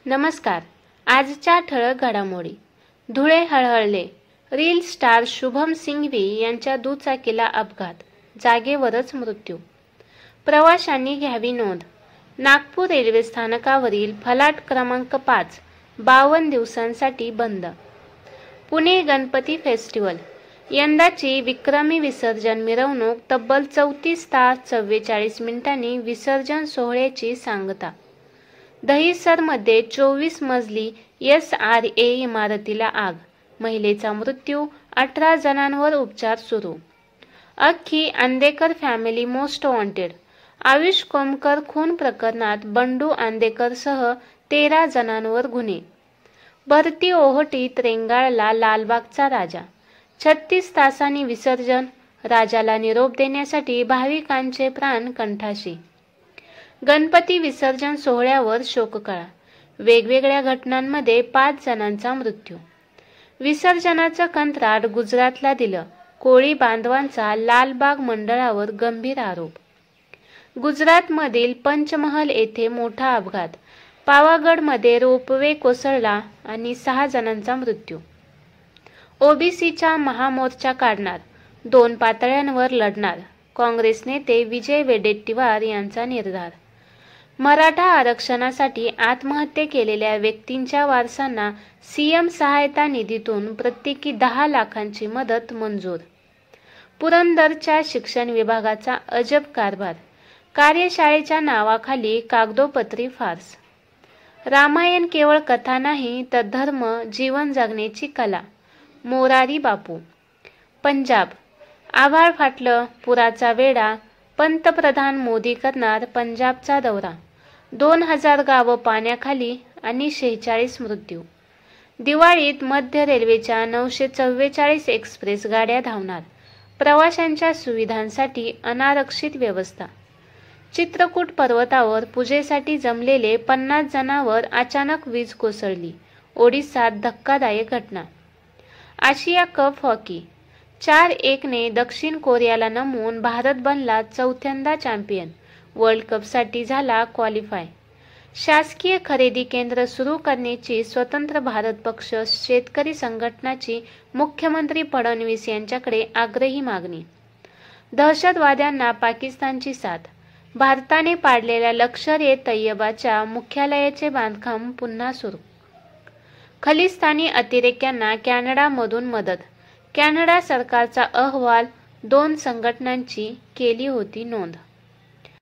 नमस्कार. आजच्या ठळक घडामोडी. धुळे हळहळले. रील स्टार शुभम सिंघवी यांच्या दुचाकीला अपघात, जागेवरच मृत्यू. प्रवाशांनी घ्यावी नोंद. नागपूर रेल्वे स्थानकावरील फलाट क्रमांक 5 52 दिवसांसाठी बंद. पुणे गणपती फेस्टिवल. यंदाची विक्रमी विसर्जन मिरवणूक तब्बल 34 तास 44 मिनिटांनी विसर्जन सोहळ्याची सांगता. दहिसरमध्ये 24 मजली SRA इमारतीला आग, महिलेचा मृत्यू, 18 जणांवर उपचार सुरू. अख्खी Andekar family most wanted. Ayush Komkar खून प्रकरणात बंडू आंदेकरसह 13 जणांवर गुन्हे. भरती ओहोटीत रेंगाळला लालबागचा राजा. 36 तासांनी विसर्जन, राजाला निरोप देण्यासाठी भाविकांचे प्राण कंठाशी. गणपती विसर्जन सोहळ्यावर शोककळा. वेगवेगळ्या घटनांमध्ये 5 जणांचा मृत्यू. विसर्जनाचं कंत्राट गुजरातला दिलं. कोळी बांधवांचा लालबाग मंडळावर गंभीर आरोप. गुजरातमधील पंचमहल येथे मोठा अपघात. पावागडमध्ये रोपवे कोसळला आणि 6 जणांचा मृत्यू. ओबीसीचा महामोर्चा काढणार, 2 पातळ्यांवर लढणार, काँग्रेस नेते विजय वडेट्टीवार यांचा निर्धार. मराठा आरक्षणासाठी आत्महत्या केलेल्या व्यक्तींच्या वारसांना सीएम सहायता निधीतून प्रत्येकी 10 लाखांची मदत मंजूर. पुरंदरच्या शिक्षण विभागाचा अजब कारभार. कार्यशाळेच्या नावाखाली कागदोपत्री फार्स. रामायण केवळ कथा नाही तर धर्म, जीवन जगण्याची कला. मोरारी बापू. पंजाब. आभाळ फाटलं, पुराचा वेढा. पंतप्रधान मोदी करणार पंजाबचा दौरा. 2000 गावं पाण्याखाली आणि 46 मृत्यू. दिवाळीत मध्य रेल्वेच्या 944 एक्सप्रेस गाड्या धावणार. प्रवाशांच्या सुविधांसाठी अनारक्षित व्यवस्था. चित्रकूट पर्वतावर पूजेसाठी जमलेले 50 जणांवर अचानक वीज कोसळली. ओडिसात धक्कादायक घटना. आशिया कप हॉकी. 4-1 ने दक्षिण कोरियाला नमवून भारत बनला 4थ्यांदा चॅम्पियन. वर्ल्ड कपसाठी झाला क्वालिफाय. शासकीय खरेदी केंद्र सुरू करण्याची स्वतंत्र भारत पक्ष शेतकरी संघटनाची मुख्यमंत्री फडणवीस यांच्याकडे आग्रही मागणी. दहशतवाद्यांना पाकिस्तानची साथ. भारताने पाडलेल्या लष्कर-ए-तैयबाच्या मुख्यालयाचे बांधकाम पुन्हा सुरू. खलिस्तानी अतिरेक्यांना कॅनडामधून मदत. कॅनडा सरकारचा अहवाल, 2 संघटनांची केली होती नोंद.